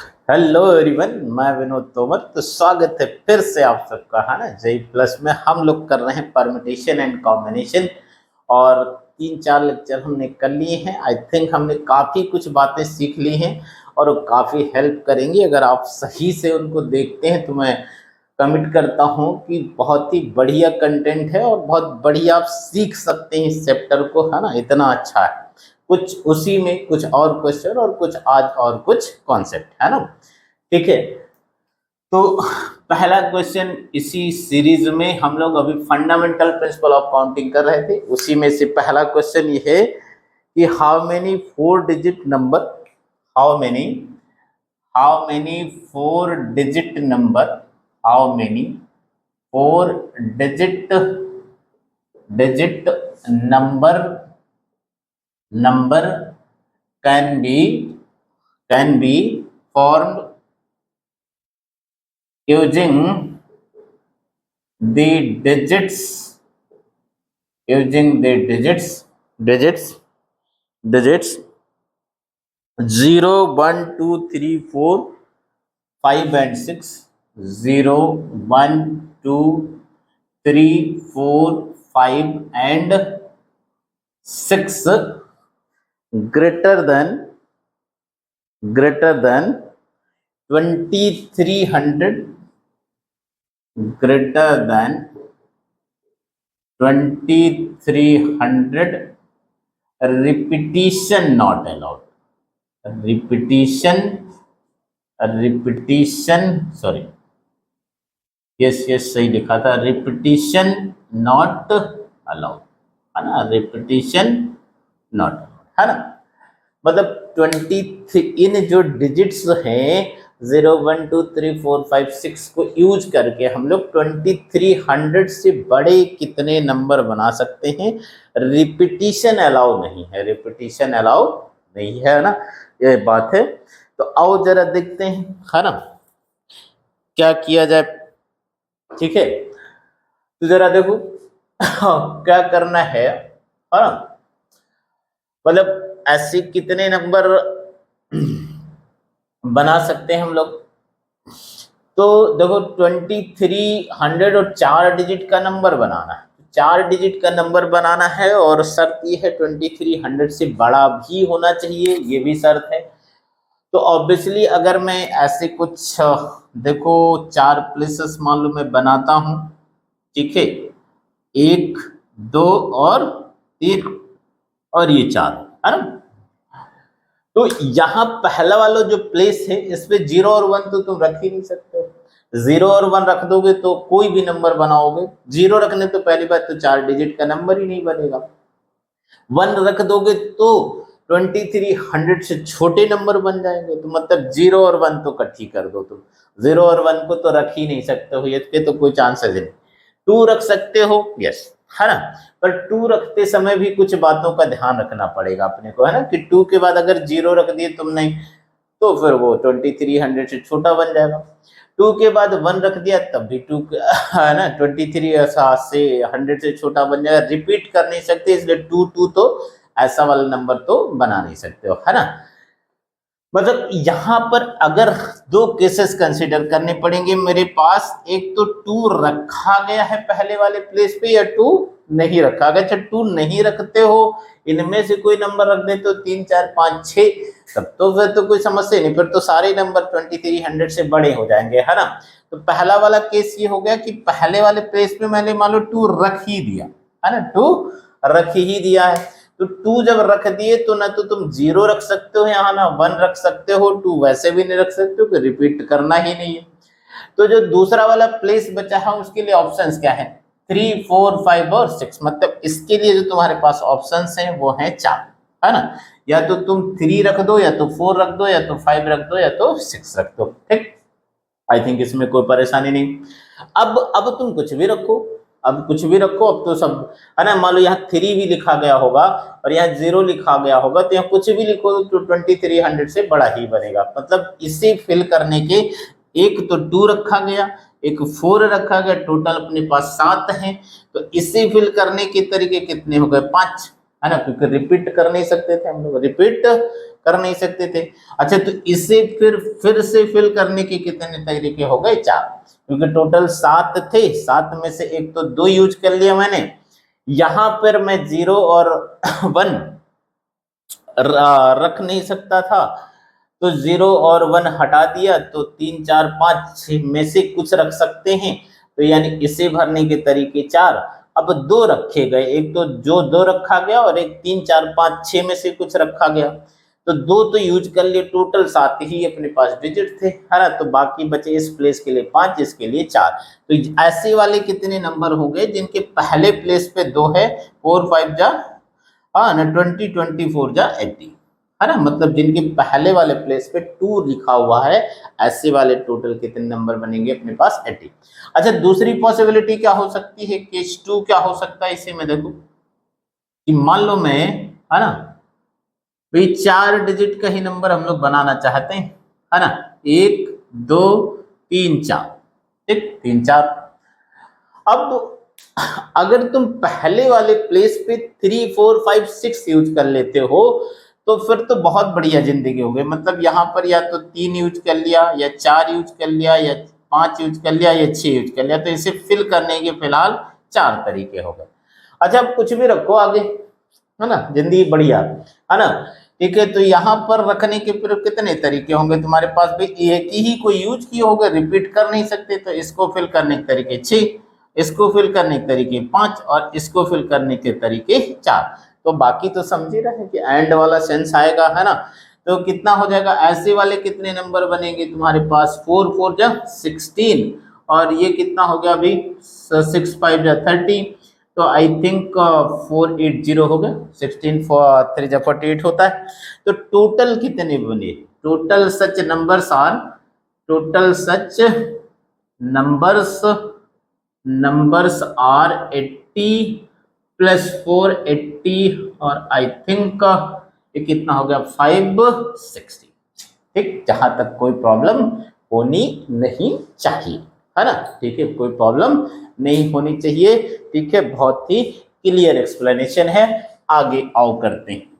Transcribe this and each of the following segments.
Hello everyone, मैं विनोद तोमर। तो स्वागत है फिर से आप सबका, है ना। जेई प्लस में हम लोग कर रहे हैं परमिटेशन एंड कॉम्बिनेशन और 3-4 लेक्चर हमने कर लिए हैं। आई थिंक हमने काफ़ी कुछ बातें सीख ली हैं और वो काफ़ी हेल्प करेंगी अगर आप सही से उनको देखते हैं। तो मैं कमिट करता हूँ कि बहुत ही बढ़िया कंटेंट है और बहुत बढ़िया आप सीख सकते हैं इस चैप्टर को, है ना। इतना अच्छा है, कुछ उसी में कुछ और क्वेश्चन और कुछ आज और कुछ कॉन्सेप्ट, है ना। ठीक है, तो पहला क्वेश्चन इसी सीरीज में हम लोग अभी फंडामेंटल प्रिंसिपल ऑफ काउंटिंग कर रहे थे, उसी में से पहला क्वेश्चन ये है कि how many 4 digit number, how many how many 4 digit number, how many 4 digit number can be formed using the digits 0, 1, 2, 3, 4, 5 and 6, 0, 1, 2, 3, 4, 5 and 6 greater than 2300, greater than 2300, repetition not allowed, repetition sorry, yes सही लिखा था, repetition not allowed, है ना, repetition not allowed, है ना। मतलब 23 इन जो digits हैं 0, 1, 2, 3, 4, 5, 6 को यूज करके हम लोग 2300 से बड़े कितने नंबर बना सकते हैं। रिपीटिशन अलाउ नहीं है, रिपीटिशन अलाउ नहीं है ना, ये बात है। तो आओ जरा देखते हैं, है ना, क्या किया जाए। ठीक है, तो जरा देखो क्या करना है ना। मतलब ऐसे कितने नंबर बना सकते हैं हम लोग। तो देखो 2300 और 4 डिजिट का नंबर बनाना है, 4 डिजिट का नंबर बनाना है और शर्त ये है 2300 से बड़ा भी होना चाहिए, ये भी शर्त है। तो ऑब्वियसली अगर मैं ऐसे कुछ देखो 4 प्लेसेस मान लो मैं बनाता हूं, ठीक है, 1, 2 और 3 और ये 4, है ना। तो यहाँ पहला वाला जो प्लेस है इस पे 0 और 1 तो तुम रख ही नहीं सकते। 0 और 1 रख दोगे तो कोई भी नंबर बनाओगे, 0 रखने तो पहली बात तो 4 डिजिट का नंबर ही नहीं बनेगा। 1 रख दोगे तो 2300 से छोटे नंबर बन जाएंगे। तो मतलब 0 और 1 तो इकट्ठी कर दो तुम, 0 और 1 को तो रख ही नहीं सकते हो, इसके तो कोई चांसेस नहीं। 2 रख सकते हो, यस, है ना। पर 2 रखते समय भी कुछ बातों का ध्यान रखना पड़ेगा अपने को, है ना, कि 2 के बाद अगर 0 रख दिए तुमने तो फिर वो 2300 से छोटा बन जाएगा। 2 के बाद 1 रख दिया तब भी 2 है ना 23 से 100 से छोटा बन जाएगा, रिपीट कर नहीं सकते, इसलिए 2 2 तो ऐसा वाला नंबर तो बना नहीं सकते हो, है ना। मतलब यहाँ पर अगर 2 केसेस कंसीडर करने पड़ेंगे मेरे पास, एक तो 2 रखा गया है पहले वाले प्लेस पे या 2 नहीं रखा गया। अच्छा 2 नहीं रखते हो, इनमें से कोई नंबर रख दे तो 3, 4, 5, 6, तब तो फिर तो कोई समस्या नहीं, फिर तो सारे नंबर 2300 से बड़े हो जाएंगे, है ना। तो पहला वाला केस ये हो गया कि पहले वाले प्लेस पे मैंने मान लो 2 रख ही दिया, है ना, 2 रख ही दिया है। तो 2 जब रख दिए तो ना तो तुम 0 रख सकते हो यहाँ, ना 1 रख सकते हो, 2 वैसे भी नहीं रख सकते हो कि रिपीट करना ही नहीं है। तो जो दूसरा वाला प्लेस बचा है उसके लिए ऑप्शंस क्या है, 3, 4, 5 और 6। मतलब इसके लिए जो तुम्हारे पास ऑप्शंस हैं वो है 4, है ना। या तो तुम 3 रख दो, या तो 4 रख दो, या तो 5 रख दो, या तो 6 रख दो, ठीक। आई थिंक इसमें कोई परेशानी नहीं। अब तुम कुछ भी रखो, अब कुछ भी रखो, अब तो सब, है ना। मान लो यहाँ 3 भी लिखा गया होगा और यहाँ 0 लिखा गया होगा, तो यहाँ कुछ भी लिखो तो 2300 से बड़ा ही बनेगा। मतलब इसे फिल करने के एक तो 2 रखा गया, एक 4 रखा गया, टोटल अपने पास 7 है। तो इसे फिल करने के तरीके कितने हो गए, 5, है ना, क्योंकि रिपीट कर नहीं सकते थे हम लोग, रिपीट कर नहीं सकते थे। अच्छा, तो इसे फिर से फिल करने के कितने तरीके हो गए? 4, क्योंकि टोटल 7 थे, 7 में से एक तो 2 यूज कर लिया मैंने। यहां पर मैं 0 और 1 रख नहीं सकता था, तो 0 और 1 हटा दिया, तो 3 4 5 6 में से कुछ रख सकते हैं, तो यानी इसे भरने के तरीके 4। अब 2 रखे गए, एक तो जो 2 रखा गया और एक 3 4 5 6 में से कुछ रखा गया, तो 2 तो यूज कर लिए, टोटल 7 ही अपने पास डिजिट थे, है ना। तो बाकी बचे इस प्लेस के लिए 5, इसके लिए 4। तो ऐसे वाले कितने नंबर हो गए जिनके पहले प्लेस पे 2 है, 4 5 जा, हाँ ना, 20 24 जा 80, है ना। मतलब जिनके पहले वाले प्लेस पे 2 लिखा हुआ है, ऐसे वाले टोटल कितने नंबर बनेंगे अपने पास? 80। अच्छा, दूसरी पॉसिबिलिटी क्या हो सकती है? केस 2 क्या हो सकता है इसे में? देखो कि मान लो मैं, है ना, भाई 4 डिजिट का ही नंबर हम लोग बनाना चाहते हैं, है ना। 1 2 3 4, ठीक, 3 4। अब अगर तुम पहले वाले प्लेस पे 3 4 5 6 यूज कर लेते हो, तो फिर तो बहुत बढ़िया जिंदगी हो गई। मतलब यहाँ पर या तो 3 यूज कर लिया, या 4 यूज कर लिया, या 5 यूज कर लिया, या 6 यूज कर लिया, तो इसे फिल करने के फिलहाल 4 तरीके हो गए। अच्छा, अब कुछ भी रखो आगे, है ना, जिंदगी बढ़िया, है ना। ठीक है, तो यहाँ पर रखने के फिर कितने तरीके होंगे तुम्हारे पास? भाई एक ही कोई यूज किए होगा, रिपीट कर नहीं सकते, तो इसको फिल करने के तरीके 6, इसको फिल करने के तरीके 5, और इसको फिल करने के तरीके 4। तो बाकी तो समझ ही रहे हैं कि एंड वाला सेंस आएगा, है ना। तो कितना हो जाएगा? ऐसे वाले कितने नंबर बनेंगे तुम्हारे पास? 4 4 जा 16, और ये कितना हो गया अभी? 6 5 जा 30, तो आई थिंक 480 हो गया। 16 3 जा 48 होता है। तो टोटल कितने बने? Total such numbers are, total such numbers are 80 plus 4 80, और आई थिंक ये कितना हो गया? 560, ठीक। जहां तक कोई प्रॉब्लम होनी नहीं चाहिए, है ना। ठीक है, कोई प्रॉब्लम नहीं होनी चाहिए, ठीक है। बहुत ही क्लियर एक्सप्लेनेशन है। आगे आओ करते हैं।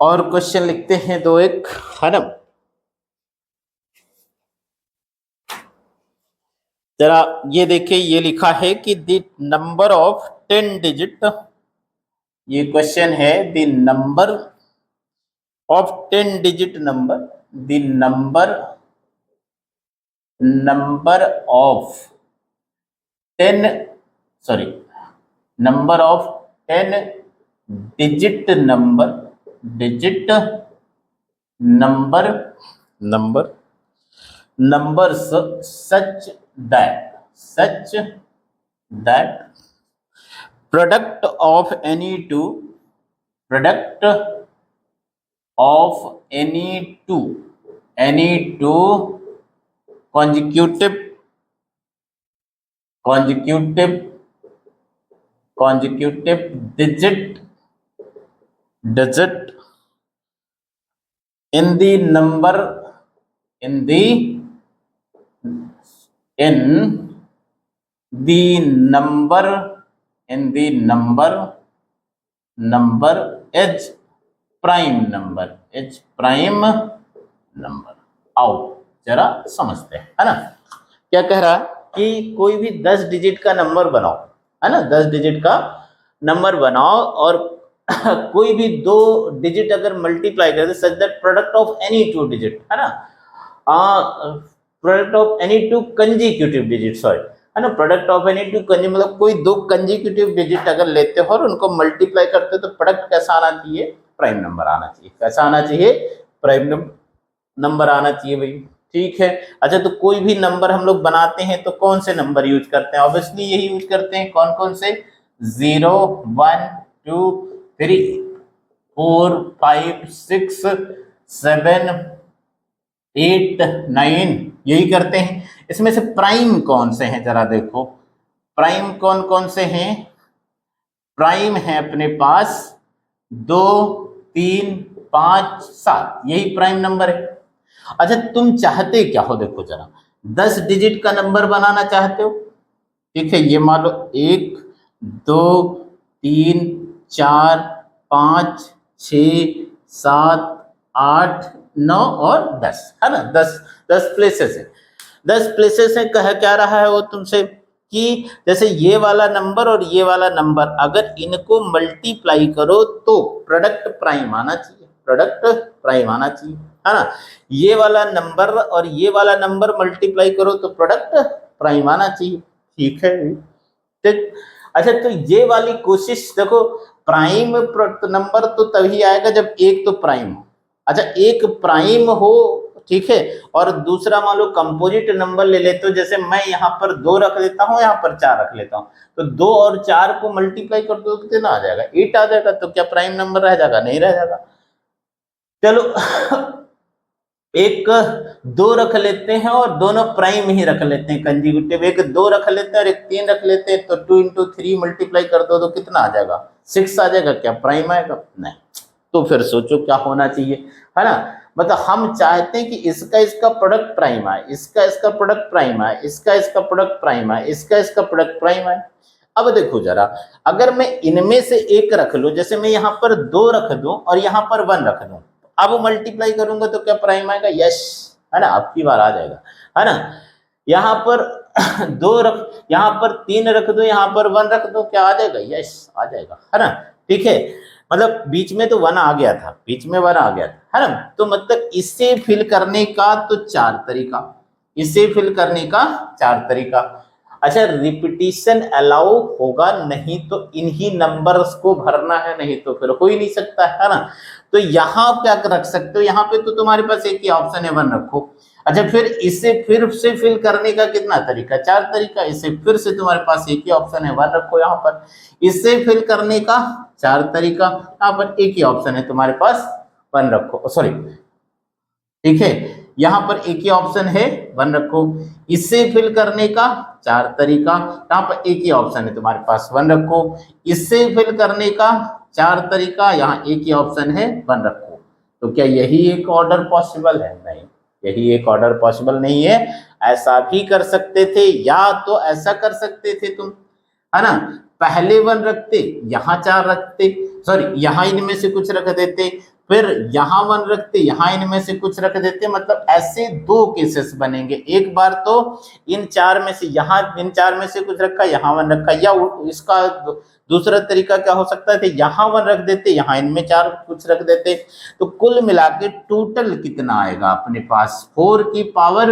और क्वेश्चन लिखते हैं 2 एक, है ना। जरा ये देखिए, ये लिखा है कि द नंबर ऑफ 10 डिजिट, ये क्वेश्चन है, the number of 10 digit number, the number of 10, sorry, number of 10 digit digit number numbers such that product of any two consecutive digit in the number in the number is prime number। आओ जरा समझते हैं, है ना। क्या कह रहा है कि कोई भी 10 डिजिट का नंबर बनाओ, है ना, 10 डिजिट का नंबर बनाओ, और कोई भी 2 डिजिट अगर मल्टीप्लाई कर दे, such that product of any 2 digit, है ना, product of any 2 consecutive digit, sorry, है ना, प्रोडक्ट ऑफ एनी 2 मतलब कोई 2 कंजिक्यूटिव डिजिट अगर लेते हो और उनको मल्टीप्लाई करते हो, तो प्रोडक्ट कैसा आना चाहिए? प्राइम नंबर आना चाहिए। कैसा आना चाहिए? प्राइम नंबर आना चाहिए भाई, ठीक है। अच्छा, तो कोई भी नंबर हम लोग बनाते हैं तो कौन से नंबर यूज करते हैं? ऑब्वियसली यही यूज करते हैं। कौन कौन से? 0 1 2 3 4 5 6 7 8 9, यही करते हैं। इसमें से प्राइम कौन से हैं जरा देखो, प्राइम कौन कौन से हैं? प्राइम है अपने पास 2 3 5 7, यही प्राइम नंबर है। अच्छा, तुम चाहते क्या हो? देखो जरा, 10 डिजिट का नंबर बनाना चाहते हो, ठीक है। ये मान लो 1 2 3 4 5 6 7 8 9 और 10 है ना। 10 प्लेसेस है, 10 प्लेसेस है। कह क्या रहा है वो तुमसे कि जैसे ये वाला नंबर और ये वाला नंबर अगर इनको मल्टीप्लाई करो तो प्रोडक्ट प्राइम आना चाहिए, प्रोडक्ट प्राइम आना चाहिए, है ना। ये वाला नंबर और ये वाला नंबर मल्टीप्लाई करो तो प्रोडक्ट प्राइम आना चाहिए, ठीक है। ठीक, अच्छा तो ये वाली कोशिश देखो, प्राइम नंबर तो तभी आएगा जब एक तो प्राइम हो। अच्छा एक प्राइम हो, ठीक है, और दूसरा मान लो कंपोजिट नंबर ले लेते हो, जैसे मैं यहाँ पर 2 रख लेता हूँ, यहाँ पर 4 रख लेता हूँ, तो 2 और 4 को मल्टीप्लाई कर दो तो कितना आ जाएगा, 8 आ जाएगा। तो क्या प्राइम नंबर रह जाएगा, नहीं रह जाएगा। चलो एक 2 रख लेते हैं और दोनों प्राइम ही रख लेते हैं कंजिक्यूटिव, एक 2 रख लेते हैं और एक 3 रख लेते हैं, तो 2 इंटू 3 मल्टीप्लाई कर दो तो कितना आ जाएगा, 6 आ जाएगा। क्या प्राइम आएगा, नहीं। तो फिर सोचो क्या होना चाहिए, है ना। मतलब हम चाहते हैं कि इसका इसका प्रोडक्ट प्राइम आए, इसका इसका प्रोडक्ट प्राइम आए, इसका इसका प्रोडक्ट प्राइम आए, इसका इसका प्रोडक्ट प्राइम आए। अब देखो जरा, अगर मैं इनमें से एक रख लूं, जैसे मैं यहाँ पर 2 रख दूं और यहाँ पर 1 रख दूं, अब मल्टीप्लाई करूंगा तो क्या प्राइम आएगा, यस, है ना। अब की बार आ जाएगा, है ना। यहाँ पर 2 रख, यहाँ पर 3 रख दो, यहाँ पर 1 रख दो, क्या आ जाएगा, यस आ जाएगा, है ना। ठीक है, मतलब बीच में तो 1 आ गया था, बीच में 1 आ गया था, है ना। तो मतलब इसे फिल करने का तो 4 तरीका, इसे फिल करने का 4 तरीका। अच्छा रिपीटिशन अलाउ होगा नहीं तो इन्हीं नंबर्स को भरना है, नहीं तो फिर हो ही नहीं सकता, है ना। तो यहाँ क्या रख सकते हो, यहाँ पे तो तुम्हारे पास एक ही ऑप्शन है, 1 रखो। अच्छा फिर इसे फिर से फिल करने का कितना तरीका, 4 तरीका। इसे फिर से तुम्हारे पास एक ही ऑप्शन है, 1 रखो यहाँ पर। इसे फिल करने का 4 तरीका, यहाँ पर एक ही ऑप्शन है तुम्हारे पास, 1 रखो, सॉरी, ठीक है, यहाँ पर एक ही ऑप्शन है, 1 रखो। इससे फिल करने का 4 तरीका, यहाँ पर एक ही ऑप्शन है तुम्हारे पास, 1 रखो। इससे फिल करने का 4 तरीका, यहाँ एक ही ऑप्शन है, 1 रखो। तो क्या यही एक ऑर्डर पॉसिबल है, नहीं, यही एक ऑर्डर पॉसिबल नहीं है। ऐसा भी कर सकते थे, या तो ऐसा कर सकते थे तुम, है ना, पहले 1 रखते, यहाँ 4 रखते, सॉरी यहाँ इनमें से कुछ रख देते, फिर यहाँ 1 रखते, यहाँ इनमें से कुछ रख देते। मतलब ऐसे 2 केसेस बनेंगे, एक बार तो इन 4 में से, यहाँ इन 4 में से कुछ रखा, यहाँ 1 रखा, या इसका दूसरा तरीका क्या हो सकता है, यहाँ 1 रख देते, यहाँ इनमें 4 कुछ रख देते। तो कुल मिला के टोटल कितना आएगा अपने पास, 4 की पावर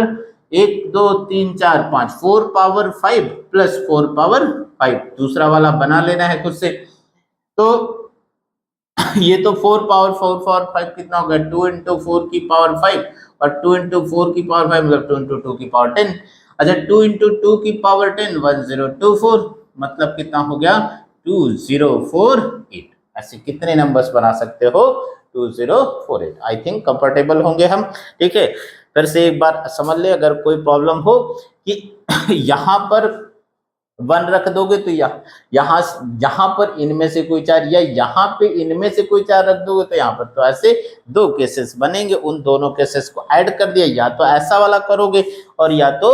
1 2 3 4 5, 4 पावर 5 प्लस 4 पावर 5, दूसरा वाला बना लेना है खुद से। तो ये तो 4 पावर 4 पावर 5 कितना होगा, 2 इंटू 4 की पावर 5, और 2 इंटू 4 की पावर 5 मतलब 2 इंटू 2 की पावर 10। अच्छा 2 इंटू 2 की पावर 10 1024, मतलब कितना हो गया, 2048। ऐसे कितने नंबर्स बना सकते हो, 2048। आई थिंक कंफर्टेबल होंगे हम, ठीक है। फिर से एक बार समझ ले, अगर कोई प्रॉब्लम हो कि यहाँ पर 1 रख दोगे तो यहाँ यहाँ पर इनमें से कोई 4, या यहाँ पे इनमें से कोई 4 रख दोगे तो यहाँ पर, तो ऐसे 2 केसेस बनेंगे। उन दोनों केसेस को ऐड कर दिया, या तो ऐसा वाला करोगे और या तो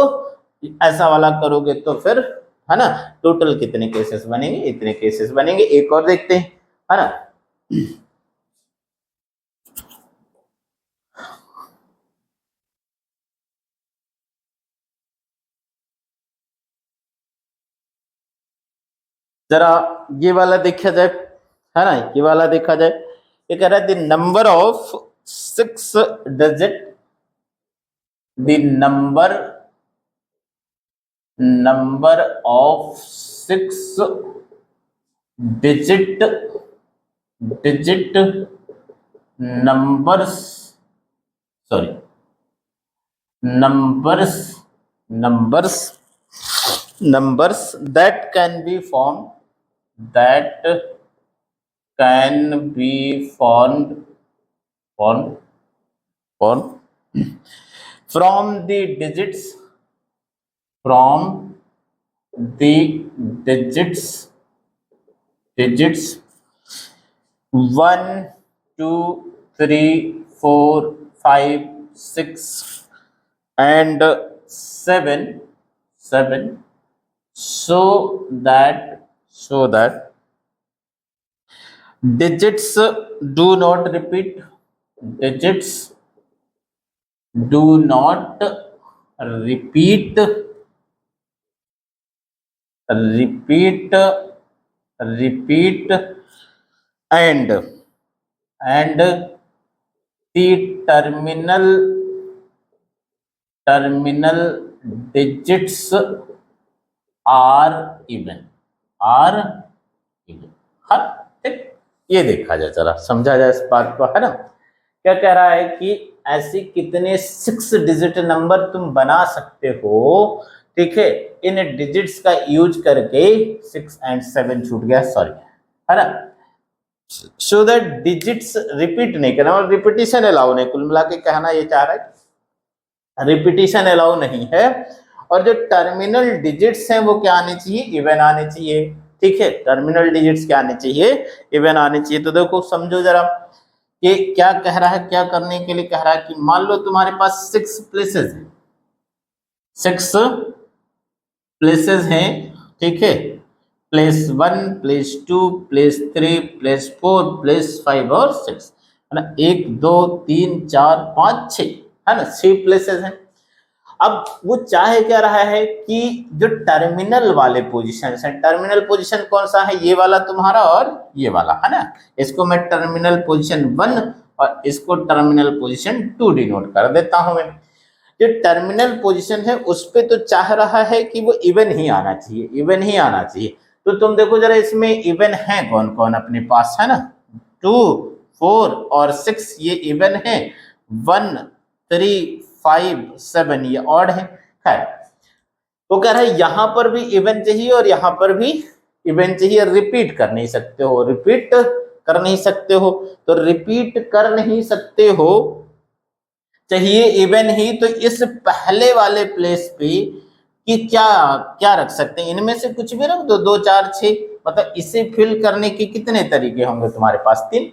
ऐसा वाला करोगे, तो फिर, है ना, टोटल कितने केसेस बनेंगे, इतने केसेस बनेंगे। एक और देखते हैं, है ना। जरा ये वाला देखा जाए, है ना, ये वाला देखा जाए। ये कह रहा है the number of 6 digit, the number of 6 digit numbers, sorry, numbers numbers that can be formed, that can be formed from the digits, from the digits 1 2 3 4 5 6 and 7, so so that digits do not repeat, digits do not repeat, repeat, repeat, and the terminal digits are even, are even। हाँ, ठीक, ये देखा जाए, जरा समझा जाए इस बात को, है ना। क्या कह रहा है कि ऐसे कितने 6 डिजिट नंबर तुम बना सकते हो, ठीक है, इन डिजिट्स का यूज करके। 6 और 7 छूट गया, सॉरी, है ना। सो दैट डिजिट्स रिपीट नहीं करना, और रिपीटिशन अलाउ नहीं, कुल मिला के कहना ये चाह रहा है, रिपीटिशन अलाउ नहीं है। और जो टर्मिनल डिजिट्स हैं वो क्या आने चाहिए, इवन आने चाहिए, ठीक है। टर्मिनल डिजिट्स क्या आने चाहिए, इवन आने चाहिए। तो देखो समझो जरा, ये क्या कह रहा है, क्या करने के लिए कह रहा है कि मान लो तुम्हारे पास 6 प्लेसेस हैं, 6 प्लेसेस हैं, ठीक है। Place 1, place 2, place 3, place 4, place 5 और 6, है ना। 1 2 3 4 5 6, है ना, 6 प्लेसेस हैं। अब वो चाहे क्या रहा है कि जो टर्मिनल वाले पोजीशन है, टर्मिनल पोजीशन कौन सा है, ये वाला तुम्हारा और ये वाला, है ना। इसको मैं टर्मिनल पोजीशन 1 और इसको टर्मिनल पोजीशन 2 डिनोट कर देता हूं मैं। जो टर्मिनल पोजीशन है उस पे तो चाह रहा है कि वो इवन ही आना चाहिए, इवन ही आना चाहिए। तो तुम देखो जरा, इसमें इवन है कौन कौन अपने पास, है ना। 2 4 और 6 ये इवन है, 1 3 5 7 ये ऑड है। खैर, वो कह रहा है यहां पर भी इवन चाहिए और यहां पर भी इवन चाहिए। रिपीट कर नहीं सकते हो, रिपीट कर नहीं सकते हो, तो रिपीट कर नहीं सकते हो, चाहिए इवन ही। तो इस पहले वाले प्लेस पे कि क्या क्या रख सकते हैं, इनमें से कुछ भी रख दो, 2 4 6, मतलब इसे फिल करने के कितने तरीके होंगे तुम्हारे पास, 3,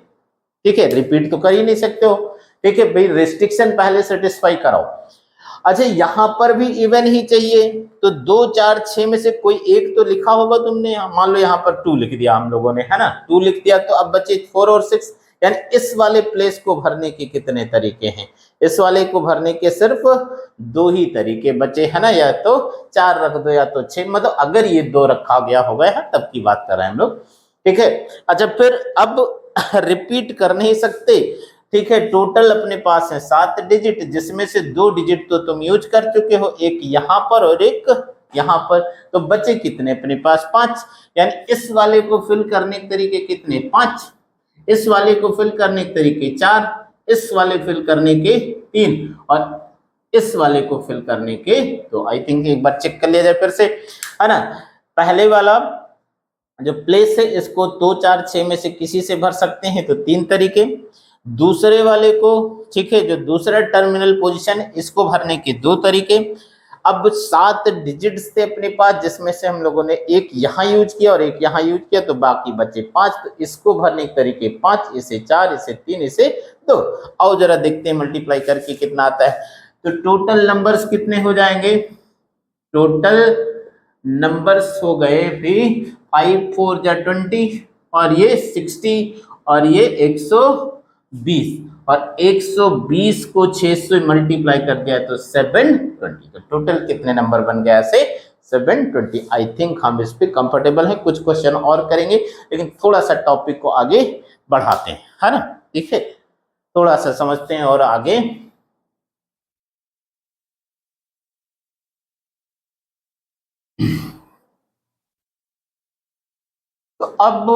ठीक है। रिपीट तो कर ही नहीं सकते हो, ठीक है भाई, रिस्ट्रिक्शन पहले सेटिस्फाई कराओ। अच्छा, यहां पर भी इवन ही चाहिए, तो 2 4 6 में से कोई एक तो लिखा होगा तुमने, मान लो यहाँ पर 2 लिख दिया हम लोगों ने, है ना, 2 लिख दिया। तो अब बचे 4 और 6, यानी इस वाले प्लेस को भरने के कितने तरीके हैं, इस वाले को भरने के सिर्फ 2 ही तरीके बचे, है ना। या तो 4 रख दो या तो 6, मतलब अगर ये 2 रखा गया होगा है तब की बात कर रहे हैं हम लोग, ठीक है। अच्छा, फिर अब रिपीट कर नहीं सकते, ठीक है। टोटल अपने पास है 7 डिजिट, जिसमें से 2 डिजिट तो तुम यूज कर चुके हो, एक यहां पर और एक यहां पर। तो बचे कितने अपने पास, 5, यानी इस वाले को फिल करने के तरीके कितने, 5, इस वाले को फिल करने के तरीके 4, इस वाले फिल करने के 3 और इस वाले को फिल करने के 2। आई थिंक एक बार चेक कर लिया जाए फिर से, है ना। पहले वाला जो प्लेस है इसको 2 4 6 में से किसी से भर सकते हैं, तो 3 तरीके। दूसरे वाले को, ठीक है, जो दूसरा टर्मिनल पोजीशन है इसको भरने के 2 तरीके। अब 7 डिजिट्स थे अपने पास, जिसमें से हम लोगों ने एक यहाँ यूज किया और एक यहाँ यूज किया, तो बाकी बचे 5। तो इसको भरने के तरीके 5, इसे 4, इसे 3, इसे 2। आओ जरा देखते हैं मल्टीप्लाई करके कितना आता है। तो टोटल नंबर्स कितने हो जाएंगे, टोटल नंबर्स हो गए भी 5 4 जा 20 और ये 60 और ये 120, और 120 को 6 से मल्टीप्लाई कर दिया तो 720। तो टोटल कितने नंबर बन गया से 720। आई थिंक हम इस पे कंफर्टेबल हैं, कुछ क्वेश्चन और करेंगे, लेकिन थोड़ा सा टॉपिक को आगे बढ़ाते हैं, है ना, ठीक है। थोड़ा सा समझते हैं और आगे तो अब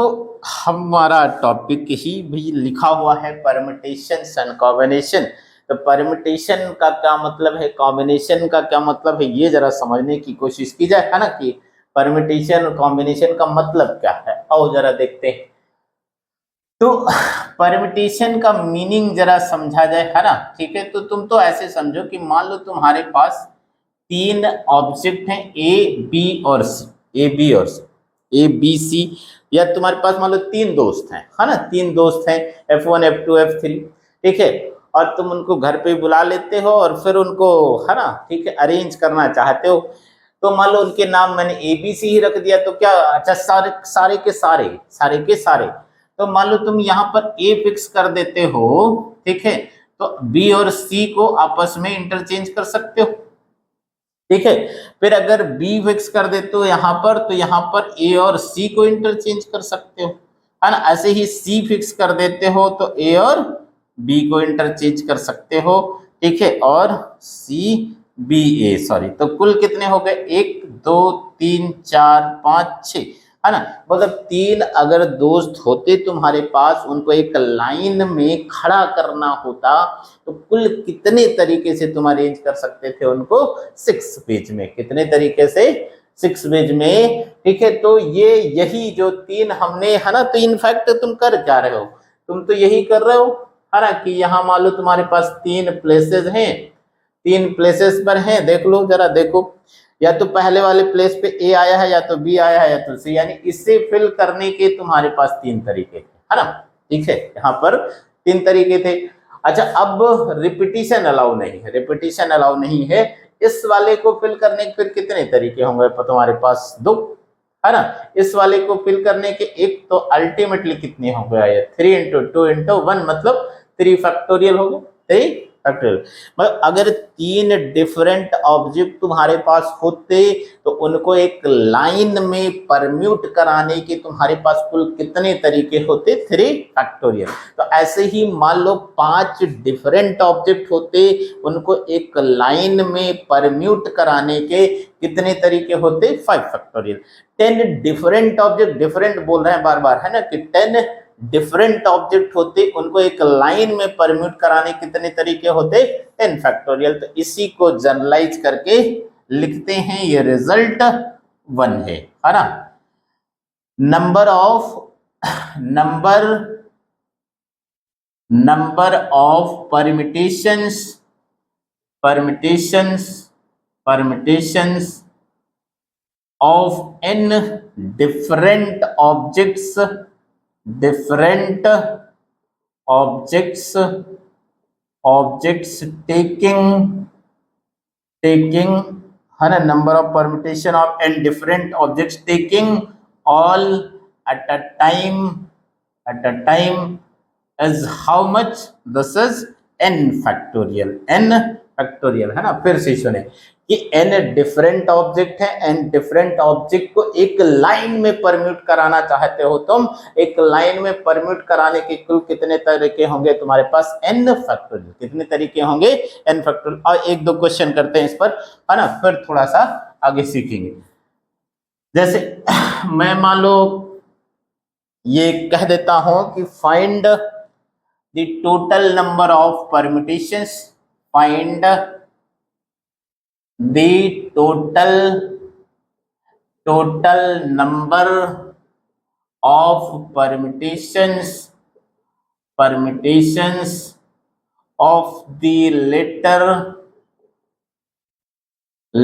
हमारा टॉपिक ही भी लिखा हुआ है परम्यूटेशंस एंड कॉम्बिनेशन। तो परम्यूटेशन का क्या मतलब है, कॉम्बिनेशन का क्या मतलब है, ये जरा समझने की कोशिश की जाए, है ना, कि परम्यूटेशन और कॉम्बिनेशन का मतलब क्या है। आओ जरा देखते हैं। तो परम्यूटेशन का मीनिंग जरा समझा जाए, है ना, ठीक है। तो तुम तो ऐसे समझो कि मान लो तुम्हारे पास 3 ऑब्जेक्ट हैं, ए बी और सी, ए बी और सी, ए बी सी, या तुम्हारे पास मान लो 3 दोस्त हैं, है ना, 3 दोस्त हैं, F1 F2 F3, ठीक है। और तुम उनको घर पे बुला लेते हो और फिर उनको, है ना, ठीक है, अरेंज करना चाहते हो। तो मान लो उनके नाम मैंने ABC ही रख दिया तो क्या, अच्छा सारे के सारे, तो मान लो तुम यहाँ पर A फिक्स कर देते हो, ठीक है, तो B और C को आपस में इंटरचेंज कर सकते हो, ठीक है। फिर अगर B फिक्स कर देते हो यहाँ पर, तो यहाँ पर A और C को इंटरचेंज कर सकते हो, है ना। ऐसे ही C फिक्स कर देते हो तो A और B को इंटरचेंज कर सकते हो, ठीक है, और CBA, सॉरी, तो कुल कितने हो गए, 1 2 3 4 5 6, है ना। मतलब 3 अगर दोस्त होते तुम्हारे पास, उनको एक लाइन में खड़ा करना होता, तो कुल कितने तरीके से तुम अरेंज कर सकते थे उनको, 6 पेज में, कितने तरीके से, 6 पेज में, ठीक है। तो ये यही जो 3 हमने, है ना, तो इनफैक्ट तुम कर क्या रहे हो, तुम तो यही कर रहे हो, है ना, कि यहाँ मान लो तुम्हारे पास 3 प्लेसेस हैं, 3 प्लेसेस पर हैं, देख लो जरा, देखो, या तो पहले वाले प्लेस पे A आया है, या तो B आया है, या तो C, यानी इसे फिल करने के तुम्हारे पास 3 तरीके थे, है ना, ठीक है, यहाँ पर 3 तरीके थे। अच्छा, अब रिपीटिशन अलाउ नहीं है, रिपीटिशन अलाउ नहीं है, इस वाले को फिल करने के फिर कितने तरीके होंगे तुम्हारे पास, 2, है ना। इस वाले को फिल करने के एक, तो अल्टीमेटली कितने हो गए, 3 इंटू 2 इंटू 1, मतलब 3 फैक्टोरियल हो गए, 3 फैक्टोरियल। मतलब अगर 3 डिफरेंट ऑब्जेक्ट तुम्हारे पास होते, तो उनको एक लाइन में परम्यूट कराने के तुम्हारे पास कुल कितने तरीके होते, 3 फैक्टोरियल। तो ऐसे ही मान लो 5 डिफरेंट ऑब्जेक्ट होते, उनको एक लाइन में परम्यूट कराने के कितने तरीके होते, 5 फैक्टोरियल। 10 डिफरेंट ऑब्जेक्ट, डिफरेंट बोल रहे हैं बार बार, है ना, कि 10 डिफरेंट ऑब्जेक्ट होते, उनको एक लाइन में परम्यूट कराने कितने तरीके होते, 10 फैक्टोरियल। तो इसी को जनरलाइज करके लिखते हैं, ये रिजल्ट 1 है ना। Number of permutations of n different objects taking, है ना, number of permutation of n different objects taking all at a time is how much, this is n factorial, है ना। फिर से सुने कि n डिफरेंट ऑब्जेक्ट है, n डिफरेंट ऑब्जेक्ट को एक लाइन में परम्यूट कराना चाहते हो तुम, एक लाइन में परम्यूट कराने के कुल कितने तरीके होंगे तुम्हारे पास, n फैक्टोरियल, कितने तरीके होंगे, n फैक्टोरियल। और एक दो क्वेश्चन करते हैं इस पर, है ना, फिर थोड़ा सा आगे सीखेंगे। जैसे मैं मान लो ये कह देता हूं कि find the total number of permutations, find the total number of permutations of the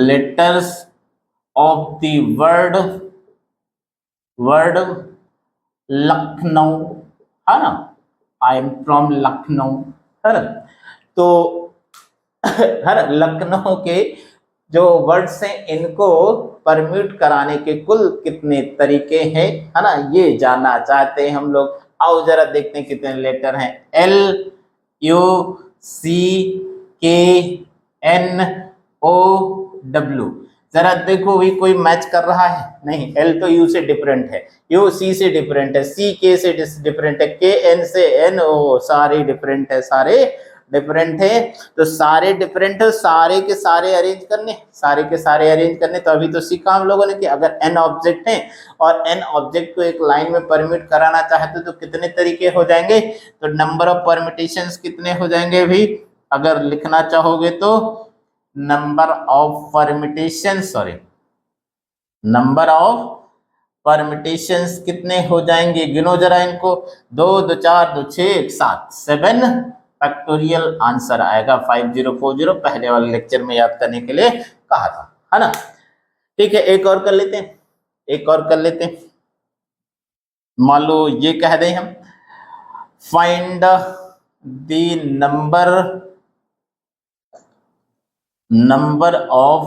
letters of the word Lucknow, है ना, आई एम फ्रॉम लखनऊ, है ना। तो है ना, लखनऊ के जो वर्ड्स हैं, इनको परम्यूट कराने के कुल कितने तरीके हैं, है ना, ये जानना चाहते हैं हम लोग। आओ जरा देखते हैं कितने लेटर हैं, LUCKNOW, जरा देखो भी कोई मैच कर रहा है, नहीं, L तो U से डिफरेंट है, U C से डिफरेंट है, C K से डिफरेंट है, K N से NO, सारे डिफरेंट है, सारे डिफरेंट है। तो सारे डिफरेंट है, सारे के सारे अरेंज करने, तो अभी तो सीखा हम लोगों ने कि अगर n ऑब्जेक्ट हैं और n ऑब्जेक्ट को एक लाइन में परम्यूट कराना चाहते तो कितने तरीके हो जाएंगे, तो नंबर ऑफ परम्यूटेशंस कितने हो जाएंगे भी, अगर लिखना चाहोगे तो नंबर ऑफ परम्यूटेशंस कितने हो जाएंगे, गिनो जरा इनको, 2 2 4 2 6 7, 7 फैक्टोरियल आंसर आएगा 5040, पहले वाले लेक्चर में याद करने के लिए कहा था, है ना। ठीक है, एक और कर लेते हैं, मान लो ये कह दें हम, find the number of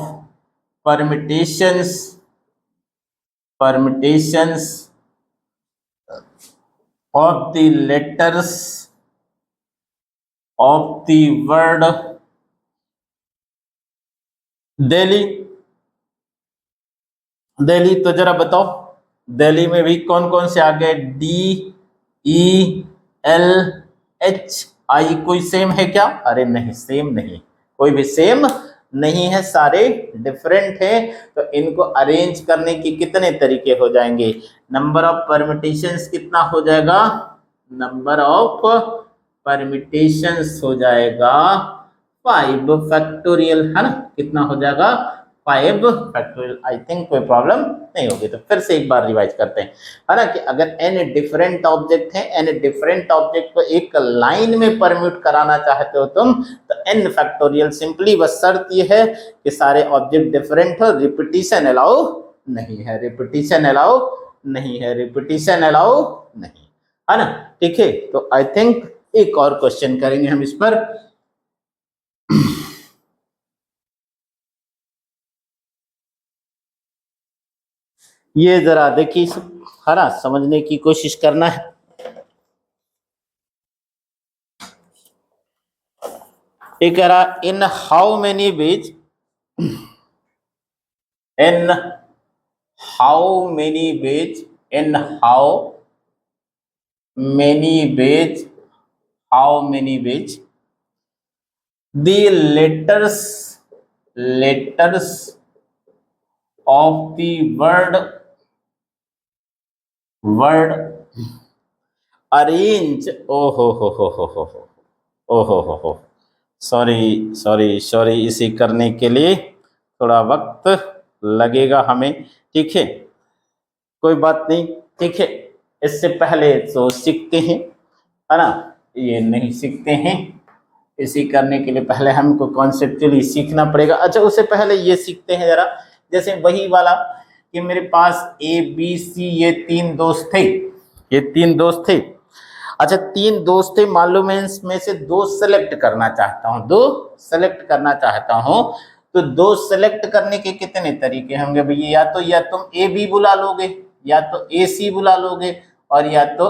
permutations of the letters of the word Delhi. Delhi तो जरा बताओ, दिल्ली में भी कौन कौन से आ गए? DELHI कोई सेम है क्या? अरे नहीं, सेम नहीं, कोई भी सेम नहीं है, सारे डिफरेंट है। तो इनको अरेंज करने के कितने तरीके हो जाएंगे? नंबर ऑफ परम्यूटेशंस कितना हो जाएगा? नंबर ऑफ परम्यूटेशंस हो जाएगा 5 फैक्टोरियल, है ना? कितना हो जाएगा? 5 फैक्टोरियल। आई थिंक कोई प्रॉब्लम नहीं होगी। तो फिर से एक बार रिवाइज करते हैं, है ना, कि अगर n डिफरेंट ऑब्जेक्ट है, n डिफरेंट ऑब्जेक्ट को एक लाइन में परम्यूट कराना चाहते हो तुम, तो n फैक्टोरियल सिंपली, बस शर्त ये है कि सारे ऑब्जेक्ट डिफरेंट हो, रिपीटिशन अलाउ नहीं है, रिपीटिशन अलाउ नहीं है, रिपीटिशन अलाउ नहीं, है ना? ठीक है, तो आई थिंक एक और क्वेश्चन करेंगे हम इस पर। ये जरा देखिए, है ना, समझने की कोशिश करना है। एक कह रहा, in how many ways, in how many ways, in how many ways, how many ways the letters of the word arrange, oh हो, सॉरी, इसे करने के लिए थोड़ा वक्त लगेगा हमें, ठीक है, कोई बात नहीं, ठीक है। इससे पहले तो सीखते हैं, है ना, ये नहीं सीखते हैं, इसी करने के लिए पहले हमको कॉन्सेप्चुअली सीखना पड़ेगा। अच्छा, उससे पहले ये सीखते हैं जरा, जैसे वही वाला कि मेरे पास ABC ये 3 दोस्त थे, ये 3 दोस्त थे। अच्छा, 3 दोस्त थे, मान लो मैं इसमें से 2 सेलेक्ट करना चाहता हूँ, 2 सेलेक्ट करना चाहता हूँ, तो 2 सेलेक्ट करने के कितने तरीके होंगे भैया? या तुम AB बुला लोगे, या तो AC बुला लोगे, और या तो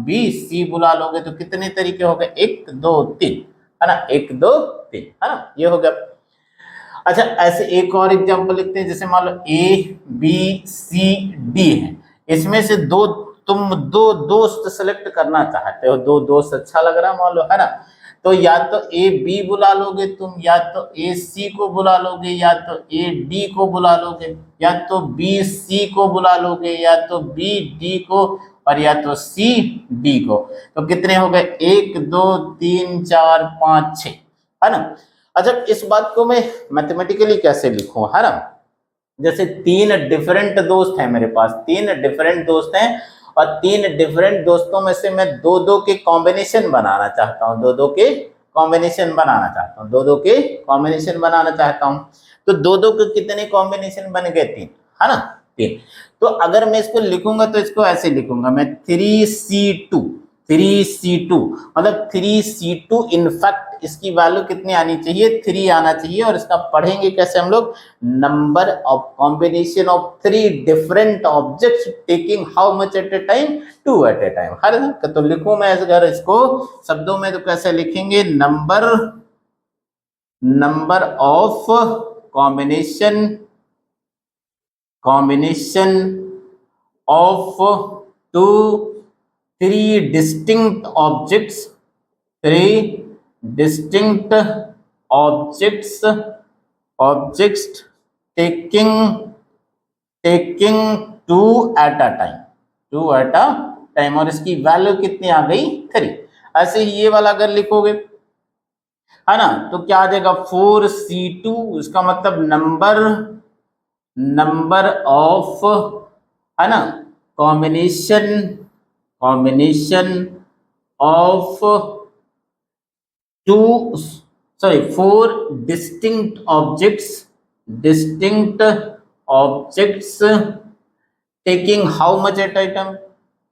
BC बुला लोगे। तो कितने तरीके हो गए? 1 2 3, है ना, 1 2 3, है ना, ये हो गया। अच्छा, ऐसे एक और एग्जांपल लिखते हैं, जैसे मान लो ABCD है, इसमें से तुम 2 दोस्त सेलेक्ट करना चाहते हो, 2 दोस्त अच्छा लग रहा मान लो, है ना, तो या तो AB बुला लोगे तुम, या तो AC को बुला लोगे, या तो AD को बुला लोगे, या तो BC को बुला लोगे, या तो BD को, और या तो CD को। तो कितने हो गए? 1 2 3 4 5 6, है ना। अच्छा, इस बात को मैं मैथमेटिकली कैसे लिखूं, है ना, जैसे 3 डिफरेंट दोस्त हैं मेरे पास, 3 डिफरेंट दोस्त हैं, और 3 डिफरेंट दोस्तों में से मैं 2 के कॉम्बिनेशन बनाना चाहता हूँ, 2 के कॉम्बिनेशन बनाना चाहता हूँ, 2 के कॉम्बिनेशन बनाना चाहता हूँ। तो 2 के कितने कॉम्बिनेशन बन गए? 3, है ना, 3। तो अगर मैं इसको लिखूंगा तो इसको ऐसे लिखूंगा मैं, 3C2, मतलब 3C2, इनफैक्ट इसकी वैल्यू कितनी आनी चाहिए? 3 आना चाहिए। और इसका पढ़ेंगे कैसे हम लोग? Number of combination of 3 different objects taking how much at a time? 2 at a time, हर। तो लिखूं मैं अगर इसको शब्दों में तो कैसे लिखेंगे? Number of combination of 3 distinct objects taking 2 at a time, और इसकी वैल्यू कितनी आ गई? 3। ऐसे ही ये वाला अगर लिखोगे, है ना, तो क्या आ जाएगा? 4C2, इसका मतलब नंबर ऑफ, है ना, combination of 4 distinct objects taking how much at a time?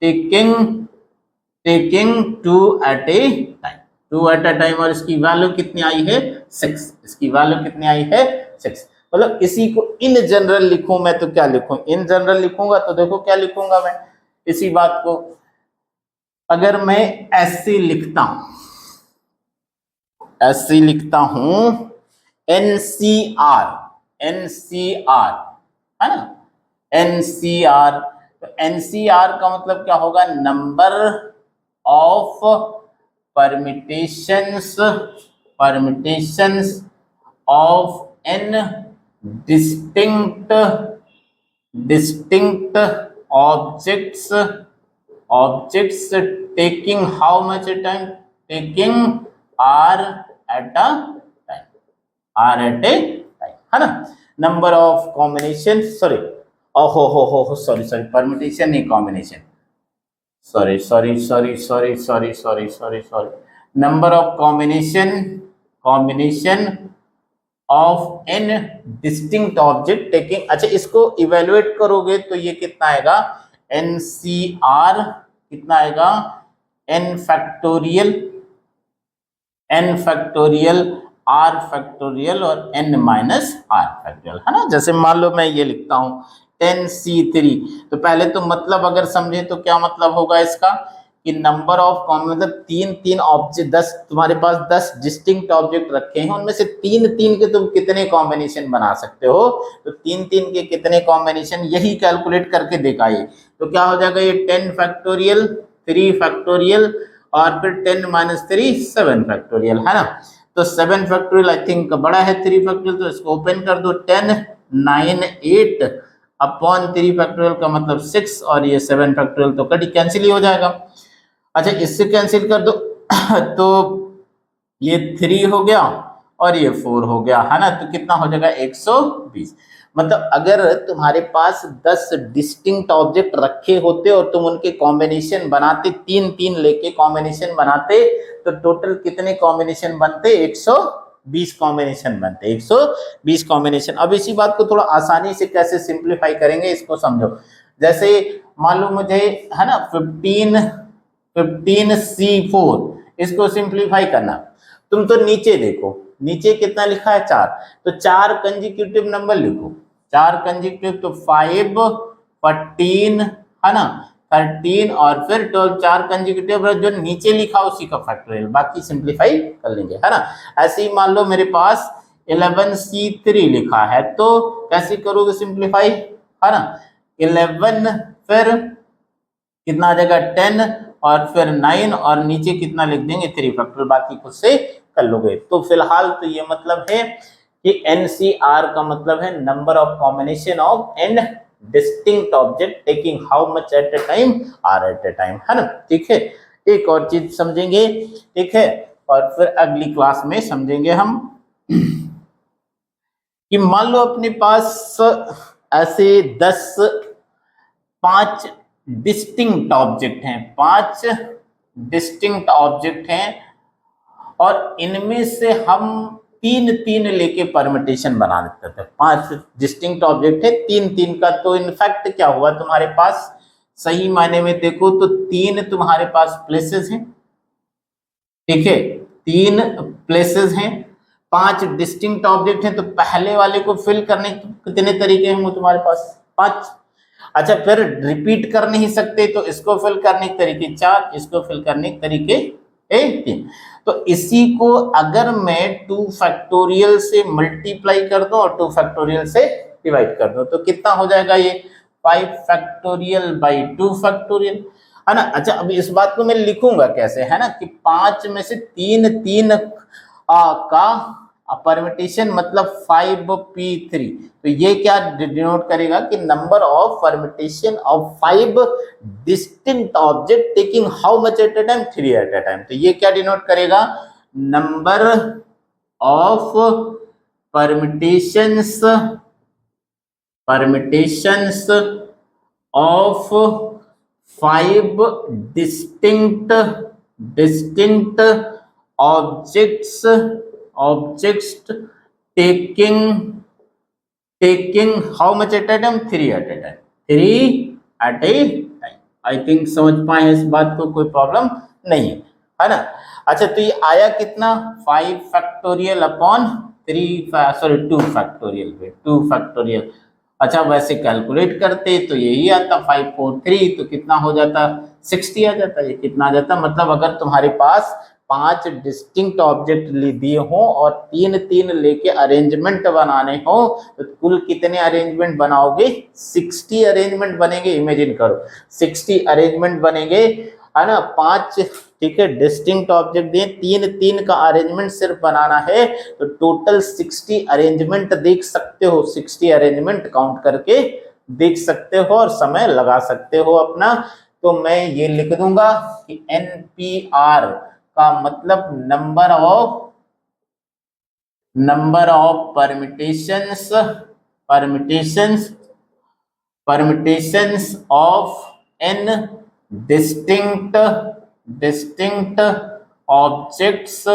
taking 2 at a time, और इसकी वैल्यू कितनी आई है? 6। इसकी वैल्यू कितनी आई है? 6। मतलब इसी को इन जनरल लिखूं मैं तो क्या लिखूं, इन जनरल लिखूंगा तो देखो क्या लिखूंगा मैं इसी बात को। अगर मैं ऐसे लिखता हूं, ऐसे लिखता हूं एनसीआर, एनसीआर है ना, एनसीआर, तो एनसीआर का मतलब क्या होगा, number of permutations, permutations of n distinct, distinct objects, objects taking how much time, taking r at a time, r at a time है ना। नंबर ऑफ कॉम्बिनेशन, सॉरी हो सॉरी सॉरी, परम्यूटेशन नहीं combination, sorry sorry sorry sorry sorry sorry sorry sorry, number of combination, combination of n distinct object taking, अच्छा इसको evaluate करोगे तो ये कितना आएगा, एन सी आर कितना आएगा, n factorial, n factorial r factorial और एन माइनस आर फैक्टोरियल है ना। जैसे मान लो मैं ये लिखता हूं 10C3, तो पहले तो मतलब अगर समझे तो क्या मतलब होगा इसका कि नंबर ऑफ मतलब तीन तीन ऑब्जेक्ट, 10 तुम्हारे पास 10 डिस्टिंक्ट ऑब्जेक्ट रखे हैं, उनमें से तीन तीन के तुम कितने कॉम्बिनेशन बना सकते हो, तो तीन तीन के कितने कॉम्बिनेशन यही कैलकुलेट करके दिखाइए। तो क्या हो जाएगा ये 10 फैक्टोरियल, 3 फैक्टोरियल और फिर 10 माइनस 3 7 फैक्टोरियल है ना। तो 7 फैक्टोरियल आई थिंक बड़ा है 3 फैक्टोरियल, तो इसको ओपन कर दो, 10 9 8 अपॉन 3 फैक्टोरियल का मतलब 6 और ये 7 फैक्टोरियल तो कट कैंसिल ही हो जाएगा। अच्छा इससे कैंसिल कर दो तो ये 3 हो गया और ये 4 हो गया है ना, तो कितना हो जाएगा 120। मतलब अगर तुम्हारे पास 10 डिस्टिंक्ट ऑब्जेक्ट रखे होते और तुम उनके कॉम्बिनेशन बनाते, तीन तीन लेके कॉम्बिनेशन बनाते, तो टोटल कितने कॉम्बिनेशन बनते, 120 कॉम्बिनेशन बनते, 120 कॉम्बिनेशन। अब इसी बात को थोड़ा आसानी से कैसे सिंप्लीफाई करेंगे इसको समझो। जैसे मान लो मुझे है ना 15C4, इसको सिंप्लीफाई करना, तुम तो नीचे देखो, नीचे कितना लिखा है 4, तो 4 कंजिक्यूटिव नंबर लिखो, 4 कंजिक्यूटिव तो 5 14 है ना 13 और फिर 12, 4 कंजिक्यूटिव जो नीचे लिखा उसी का फैक्टोरियल, बाकी सिंप्लीफाई कर लेंगे है ना। ऐसे ही मान लो मेरे पास 11C3 लिखा है, तो कैसे करोगे सिंप्लीफाई है ना, 11 फिर कितना आ जाएगा 10 और फिर 9 और नीचे कितना लिख देंगे 3 फैक्टोरियल, बाकी खुद से कर लोगे। तो फिलहाल तो ये मतलब है कि एनसीआर का मतलब है number of combination of n distinct object taking how much at a time, r at a time है ना। ठीक है, एक और चीज समझेंगे, ठीक है, और फिर अगली क्लास में समझेंगे हम कि मान लो अपने पास ऐसे 5 डिस्टिंक्ट ऑब्जेक्ट हैं, 5 डिस्टिंक्ट ऑब्जेक्ट हैं और इनमें से हम तीन तीन लेके परमिटेशन बना देते थे। 5 डिस्टिंक्ट ऑब्जेक्ट है, तीन तीन का, तो इनफैक्ट क्या हुआ तुम्हारे पास, सही मायने में देखो तो 3 तुम्हारे पास प्लेसेस हैं, ठीक है, 3 प्लेसेस हैं, 5 डिस्टिंक्ट ऑब्जेक्ट हैं, तो पहले वाले को फिल करने के कितने तरीके होंगे तुम्हारे पास, 5। अच्छा फिर रिपीट कर नहीं सकते, तो इसको फिल करने के तरीके 4, इसको फिल करने के तरीके 3। तो इसी को अगर मैं 2 फैक्टोरियल से मल्टीप्लाई कर दूं और 2 फैक्टोरियल से डिवाइड कर दूं, तो कितना हो जाएगा ये 5 फैक्टोरियल बाई 2 फैक्टोरियल है ना। अच्छा अब इस बात को मैं लिखूंगा कैसे है ना, कि 5 में से 3 3 का परमिटेशन मतलब 5p3, तो ये क्या डिनोट करेगा कि number of permutation of 5 distinct object taking how much at a time, 3 at a time. तो ये क्या डिनोट करेगा, number of permutations, permutations of 5 distinct, distinct objects, objects taking how much at a time, 3 at a time, 3 at a time. I think समझ पाए इस बात को, कोई प्रॉब्लम नहीं है ना। अच्छा तो ये आया कितना 5 फैक्टोरियल अपॉन 2 फैक्टोरियल पे 2 फैक्टोरियल। अच्छा वैसे कैलकुलेट करते तो यही आता 543, तो कितना हो जाता 60 आ जाता। ये कितना आ जाता, मतलब अगर तुम्हारे पास 5 डिस्टिंक्ट ऑब्जेक्ट दिए हों और 3-3 लेके अरेंजमेंट बनाने हो तो कुल कितने अरेंजमेंट बनाओगे, 60 अरेंजमेंट बनेंगे। इमेजिन करो 60 अरेंजमेंट बनेंगे, है ना। 5 ठीक है डिस्टिंक्ट ऑब्जेक्ट दिए, 3-3 का अरेंजमेंट सिर्फ बनाना है तो टोटल 60 अरेंजमेंट देख सकते हो, 60 अरेंजमेंट काउंट करके देख सकते हो और समय लगा सकते हो अपना। तो मैं ये लिख दूंगा कि NPR का मतलब number of permutations of n distinct objects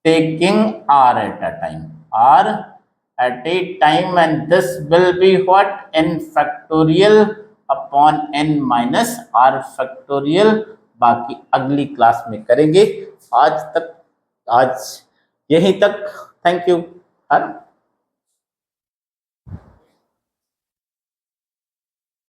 taking r at a time and this will be what n factorial upon n minus r factorial। बाकी अगली क्लास में करेंगे। आज यहीं तक, थैंक यू।